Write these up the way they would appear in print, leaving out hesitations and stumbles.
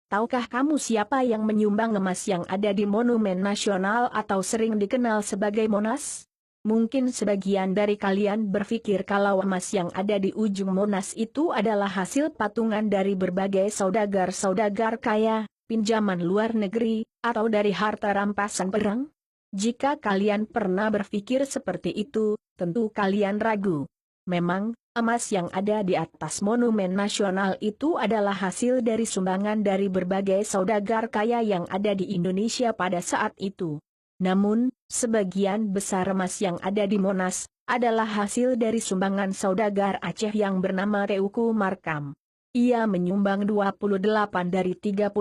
tahukah kamu siapa yang menyumbang emas yang ada di Monumen Nasional atau sering dikenal sebagai Monas? Mungkin sebagian dari kalian berpikir kalau emas yang ada di ujung Monas itu adalah hasil patungan dari berbagai saudagar-saudagar kaya, pinjaman luar negeri, atau dari harta rampasan perang? Jika kalian pernah berpikir seperti itu, tentu kalian ragu. Memang, emas yang ada di atas Monumen Nasional itu adalah hasil dari sumbangan dari berbagai saudagar kaya yang ada di Indonesia pada saat itu. Namun, sebagian besar emas yang ada di Monas adalah hasil dari sumbangan saudagar Aceh yang bernama Teuku Markam. Ia menyumbang 28 dari 38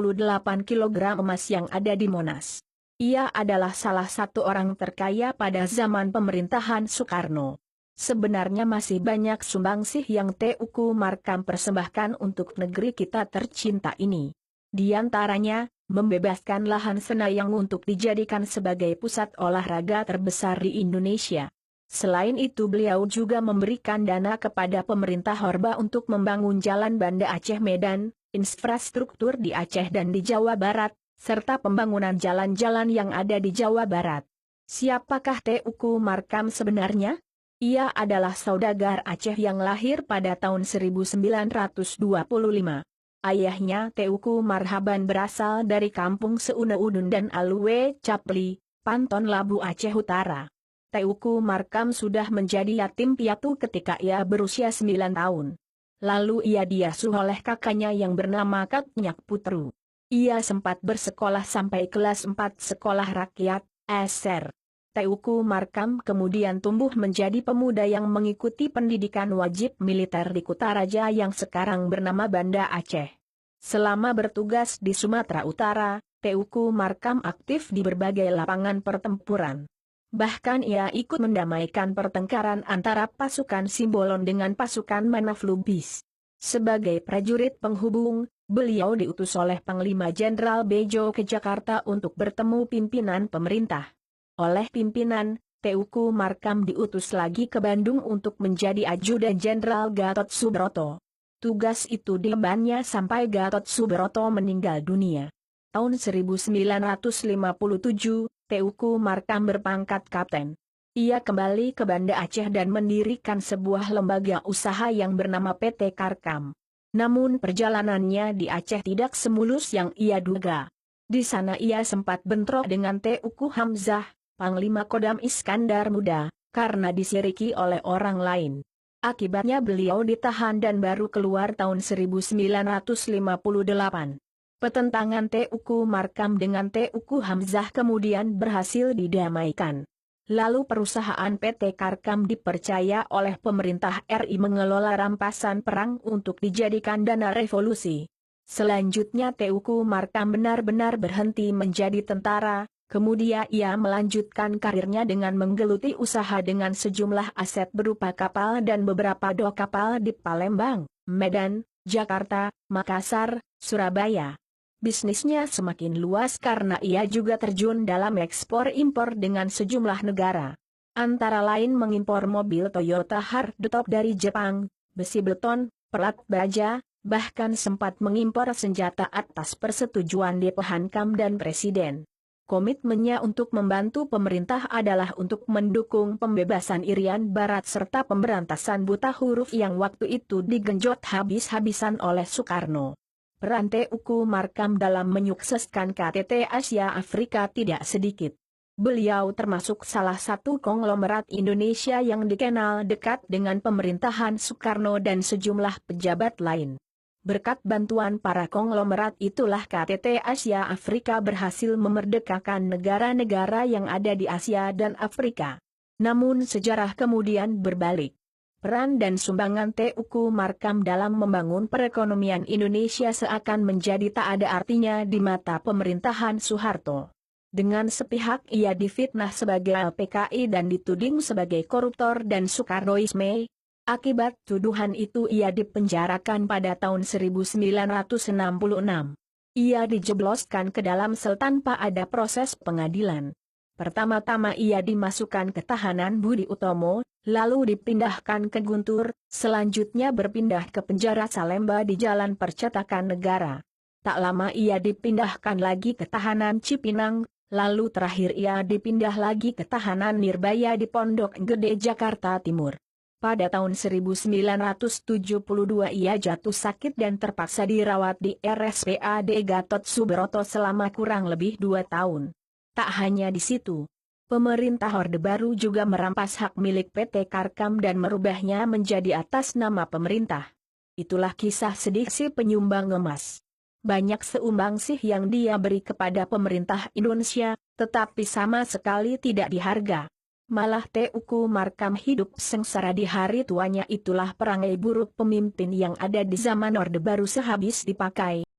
kilogram emas yang ada di Monas. Ia adalah salah satu orang terkaya pada zaman pemerintahan Soekarno. Sebenarnya masih banyak sumbangsih yang Teuku Markam persembahkan untuk negeri kita tercinta ini. Di antaranya, membebaskan lahan Senayang untuk dijadikan sebagai pusat olahraga terbesar di Indonesia. Selain itu beliau juga memberikan dana kepada pemerintah Orba untuk membangun jalan Banda Aceh Medan, infrastruktur di Aceh dan di Jawa Barat, serta pembangunan jalan-jalan yang ada di Jawa Barat. Siapakah Teuku Markam sebenarnya? Ia adalah saudagar Aceh yang lahir pada tahun 1925. Ayahnya Teuku Marhaban berasal dari kampung Seune-Udun dan Alue Capli, Panton Labu Aceh Utara. Teuku Markam sudah menjadi yatim piatu ketika ia berusia 9 tahun. Lalu ia diasuh oleh kakaknya yang bernama Kak Nyak Putru. Ia sempat bersekolah sampai kelas 4 sekolah rakyat, SR. Teuku Markam kemudian tumbuh menjadi pemuda yang mengikuti pendidikan wajib militer di Kutaraja yang sekarang bernama Banda Aceh. Selama bertugas di Sumatera Utara, Teuku Markam aktif di berbagai lapangan pertempuran. Bahkan ia ikut mendamaikan pertengkaran antara pasukan Simbolon dengan pasukan Manaf Lubis. Sebagai prajurit penghubung, beliau diutus oleh Panglima Jenderal Bejo ke Jakarta untuk bertemu pimpinan pemerintah. Oleh pimpinan, Teuku Markam diutus lagi ke Bandung untuk menjadi ajudan Jenderal Gatot Subroto. Tugas itu diembannya sampai Gatot Subroto meninggal dunia. Tahun 1957, Teuku Markam berpangkat kapten. Ia kembali ke Banda Aceh dan mendirikan sebuah lembaga usaha yang bernama PT Karkam. Namun perjalanannya di Aceh tidak semulus yang ia duga. Di sana ia sempat bentrok dengan Teuku Hamzah, Panglima Kodam Iskandar Muda, karena disiriki oleh orang lain. Akibatnya beliau ditahan dan baru keluar tahun 1958. Pertentangan Teuku Markam dengan Teuku Hamzah kemudian berhasil didamaikan. Lalu perusahaan PT Karkam dipercaya oleh pemerintah RI mengelola rampasan perang untuk dijadikan dana revolusi. Selanjutnya Teuku Markam benar-benar berhenti menjadi tentara. Kemudian ia melanjutkan karirnya dengan menggeluti usaha dengan sejumlah aset berupa kapal dan beberapa dok kapal di Palembang, Medan, Jakarta, Makassar, Surabaya. Bisnisnya semakin luas karena ia juga terjun dalam ekspor-impor dengan sejumlah negara. Antara lain mengimpor mobil Toyota hardtop dari Jepang, besi beton, pelat baja, bahkan sempat mengimpor senjata atas persetujuan DP Hankam dan Presiden. Komitmennya untuk membantu pemerintah adalah untuk mendukung pembebasan Irian Barat serta pemberantasan buta huruf yang waktu itu digenjot habis-habisan oleh Soekarno. Peran Teuku Markam dalam menyukseskan KTT Asia Afrika tidak sedikit. Beliau termasuk salah satu konglomerat Indonesia yang dikenal dekat dengan pemerintahan Soekarno dan sejumlah pejabat lain. Berkat bantuan para konglomerat itulah KTT Asia Afrika berhasil memerdekakan negara-negara yang ada di Asia dan Afrika. Namun sejarah kemudian berbalik. Peran dan sumbangan Teuku Markam dalam membangun perekonomian Indonesia seakan menjadi tak ada artinya di mata pemerintahan Soeharto. Dengan sepihak ia difitnah sebagai LPKI dan dituding sebagai koruptor dan Soekarnoisme. Akibat tuduhan itu ia dipenjarakan pada tahun 1966. Ia dijebloskan ke dalam sel tanpa ada proses pengadilan. Pertama-tama ia dimasukkan ke tahanan Budi Utomo, lalu dipindahkan ke Guntur, selanjutnya berpindah ke penjara Salemba di Jalan Percetakan Negara. Tak lama ia dipindahkan lagi ke tahanan Cipinang, lalu terakhir ia dipindah lagi ke tahanan Nirbaya di Pondok Gede Jakarta Timur. Pada tahun 1972 ia jatuh sakit dan terpaksa dirawat di RSPAD Gatot Subroto selama kurang lebih 2 tahun. Tak hanya di situ. Pemerintah Orde Baru juga merampas hak milik PT Karkam dan merubahnya menjadi atas nama pemerintah. Itulah kisah sedih si penyumbang emas. Banyak seumbang sih yang dia beri kepada pemerintah Indonesia, tetapi sama sekali tidak diharga. Malah Teuku Markam hidup sengsara di hari tuanya. Itulah perangai buruk pemimpin yang ada di zaman Orde Baru sehabis dipakai.